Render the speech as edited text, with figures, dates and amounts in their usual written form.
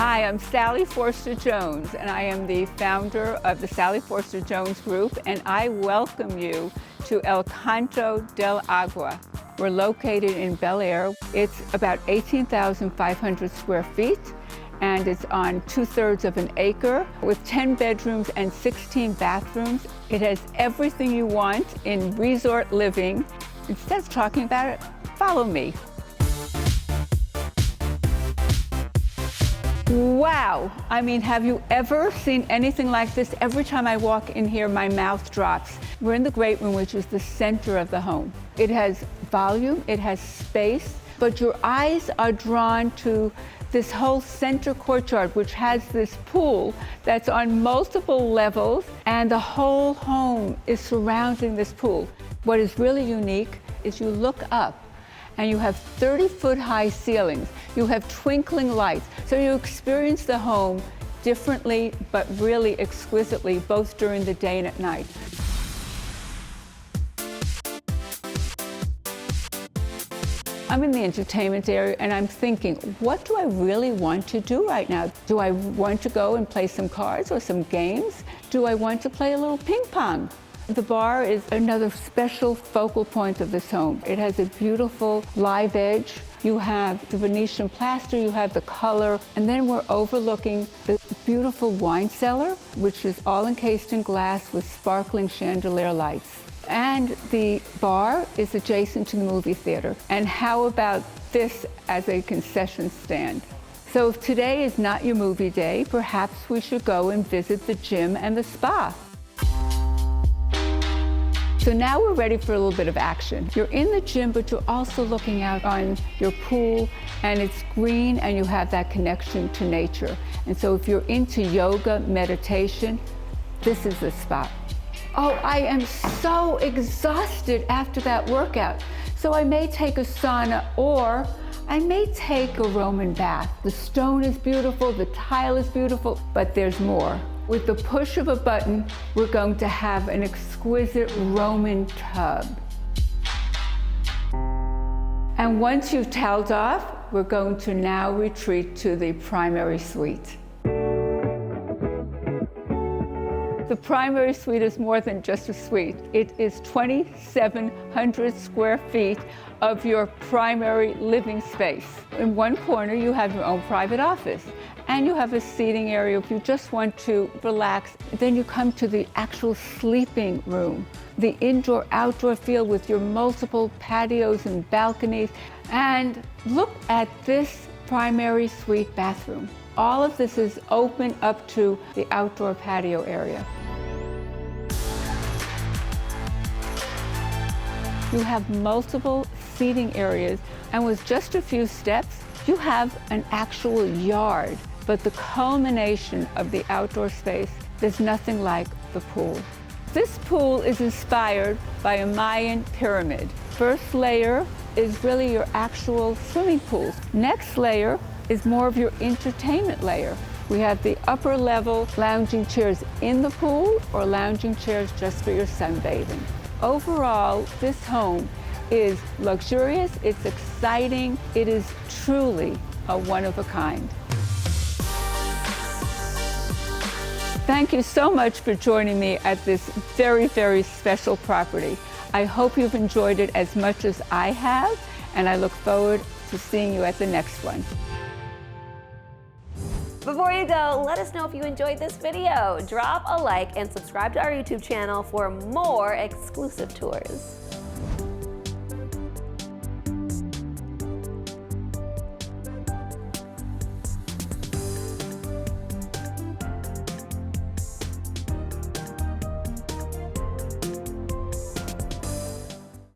Hi, I'm Sally Forster Jones, and I am the founder of the Sally Forster Jones Group, and I welcome you to El Canto del Agua. We're located in Bel Air. It's about 18,500 square feet, and it's on 2/3 of an acre with 10 bedrooms and 16 bathrooms. It has everything you want in resort living. Instead of talking about it, follow me. Wow! I mean, have you ever seen anything like this? Every time I walk in here, my mouth drops. We're in the great room, which is the center of the home. It has volume, it has space, but your eyes are drawn to this whole center courtyard, which has this pool that's on multiple levels, and the whole home is surrounding this pool. What is really unique is you look up and you have 30-foot high ceilings. You have twinkling lights. So you experience the home differently, but really exquisitely, both during the day and at night. I'm in the entertainment area and I'm thinking, what do I really want to do right now? Do I want to go and play some cards or some games? Do I want to play a little ping pong? The bar is another special focal point of this home. It has a beautiful live edge. You have the Venetian plaster, you have the color, and then we're overlooking the beautiful wine cellar, which is all encased in glass with sparkling chandelier lights. And the bar is adjacent to the movie theater. And how about this as a concession stand? So if today is not your movie day, perhaps we should go and visit the gym and the spa. So now we're ready for a little bit of action. You're in the gym, but you're also looking out on your pool, and it's green, and you have that connection to nature. And so if you're into yoga, meditation, this is the spot. Oh, I am so exhausted after that workout. So I may take a sauna, or I may take a Roman bath. The stone is beautiful, the tile is beautiful, but there's more. With the push of a button, we're going to have an exquisite Roman tub. And once you've toweled off, we're going to now retreat to the primary suite. The primary suite is more than just a suite. It is 2,700 square feet of your primary living space. In one corner, you have your own private office, and you have a seating area if you just want to relax. Then you come to the actual sleeping room, the indoor-outdoor field with your multiple patios and balconies. And look at this primary suite bathroom. All of this is open up to the outdoor patio area. You have multiple seating areas, and with just a few steps, you have an actual yard. But the culmination of the outdoor space, there's nothing like the pool. This pool is inspired by a Mayan pyramid. First layer is really your actual swimming pool. Next layer is more of your entertainment layer. We have the upper level lounging chairs in the pool or lounging chairs just for your sunbathing. Overall, this home is luxurious, it's exciting, it is truly a one-of-a-kind. Thank you so much for joining me at this very, very special property. I hope you've enjoyed it as much as I have, and I look forward to seeing you at the next one. Before you go, let us know if you enjoyed this video. Drop a like and subscribe to our YouTube channel for more exclusive tours.